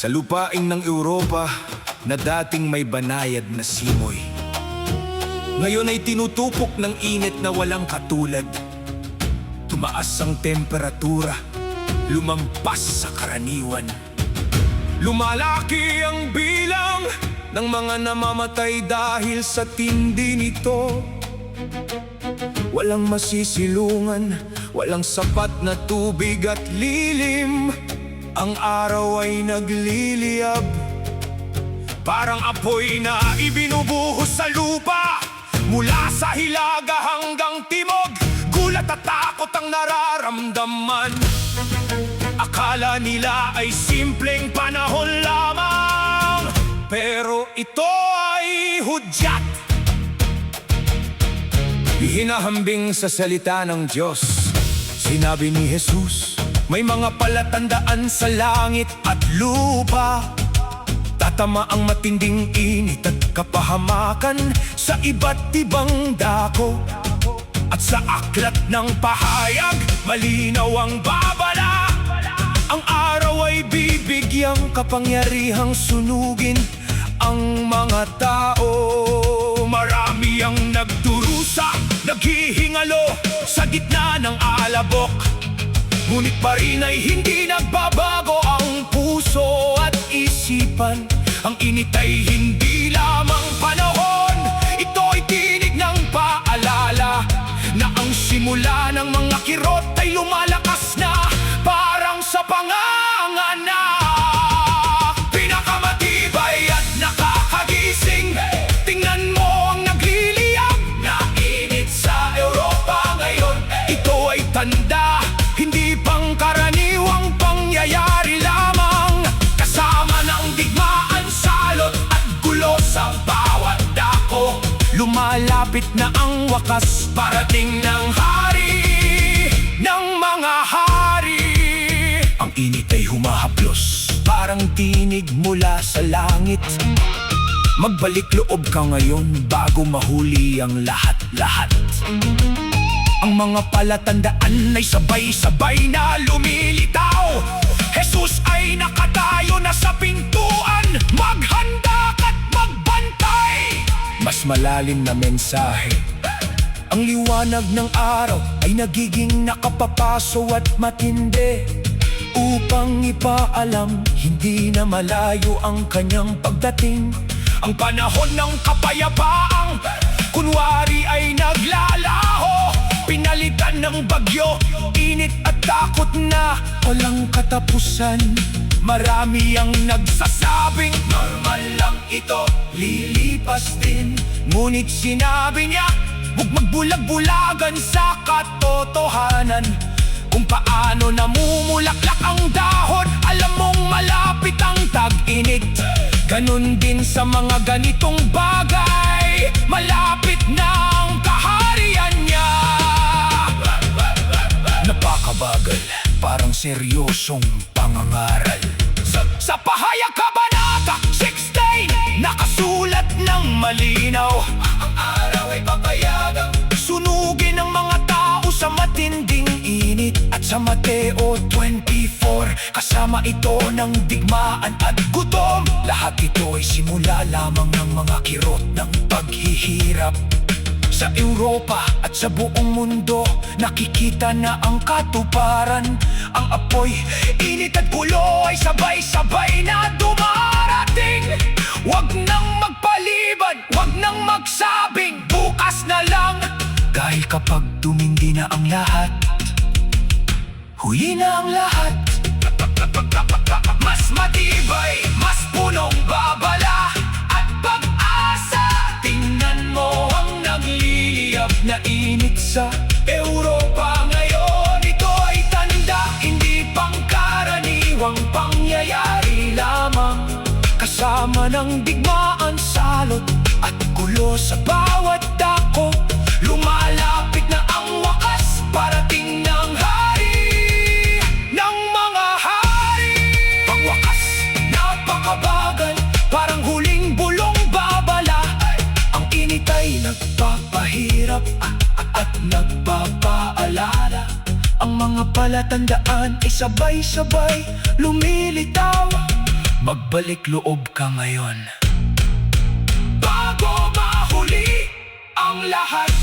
Sa lupain ng Europa na dating may banayad na simoy, ngayon ay tinutupok ng init na walang katulad. Tumaas ang temperatura, lumampas sa karaniwan. Lumalaki ang bilang ng mga namamatay dahil sa tindi nito. Walang masisilungan, walang sapat na tubig at lilim. Ang araw ay nagliliyab, parang apoy na ibinubuhos sa lupa. Mula sa hilaga hanggang timog, gulat at takot ang nararamdaman. Akala nila ay simpleng panahon lamang, pero ito ay hudyat. Hinahambing sa salita ng Diyos, sinabi ni Jesus, may mga palatandaan sa langit at lupa. Tatama ang matinding init at kapahamakan sa iba't ibang dako. At sa aklat ng pahayag, malinaw ang babala. Ang araw ay bibigyang kapangyarihang sunugin ang mga tao. Marami ang nagdurusa, naghihingalo sa gitna ng alabok. Ngunit pa rin ay hindi nagbabago ang puso at isipan. Ang init ay hindi lamang panahon, ito'y tinig ng paalala na ang simula ng mga kirot ay lumalakas na parang sa panganganak. Pinakamatibay at nakakagising, tingnan mo ang nagliliyab na init sa Europa ngayon. Ito ay tanda, hindi pangkaraniwang pangyayari lamang. Kasama ng digmaan, salot at gulo sa bawat dako. Lumalapit na ang wakas, parating ng hari ng mga hari. Ang init ay humahaplos, parang tinig mula sa langit. Magbalik loob ka ngayon bago mahuli ang lahat-lahat. Ang mga palatandaan ay sabay-sabay na lumilitaw. Jesus ay nakatayo na sa pintuan, maghanda ka't magbantay. Mas malalim na mensahe, ang liwanag ng araw ay nagiging nakapapaso at matindi, upang ipaalam hindi na malayo ang kanyang pagdating. Ang panahon ng kapayapaang kunwari ay naglalaho, pinalitan ng bagyo, init at takot na walang katapusan. Marami ang nagsasabing normal lang ito, lilipas din. Ngunit sinabi niya, huwag magbulag-bulagan sa katotohanan. Kung paano namumulaklak ang dahon, alam mong malapit ang tag-init. Ganon din sa mga ganitong bagay, malapit na ang kaharian niya. Napakabagal, parang seryosong pangangaral. Sa pahayag kabanata 16, nakasulat ng malinaw, ang araw ay papayagang sunugin ng mga tao sa matinding init. At sa Mateo 24, kasama ito ng digmaan at gutom. Lahat ito ay simula lamang ng mga kirot ng paghihirap. Sa Europa at sa buong mundo, nakikita na ang katuparan. Ang apoy, init at gulo ay sabay-sabay na dumarating. Huwag nang magpaliban, huwag nang magsabing bukas na lang. Dahil kapag tumindi na ang lahat, huli na ang lahat. Mas matibay, mas punong babala at pag-asa. Tingnan mo ang nagliliyab na init sa Europa ngayon. Ito ay tanda, hindi pangkaraniwang pangyayari lamang. Kasama ng digmaan, salot at gulo sa bawat dako. Lumalapit na ang wakas, parating ng hari ng mga hari. Pangwakas, napakabagal, parang huling bulong babala. Ang init ay nagpapahirap at nagpapaalala. Ang mga palatandaan ay sabay-sabay lumilitaw. Magbalik loob ka ngayon bago mahuli ang lahat.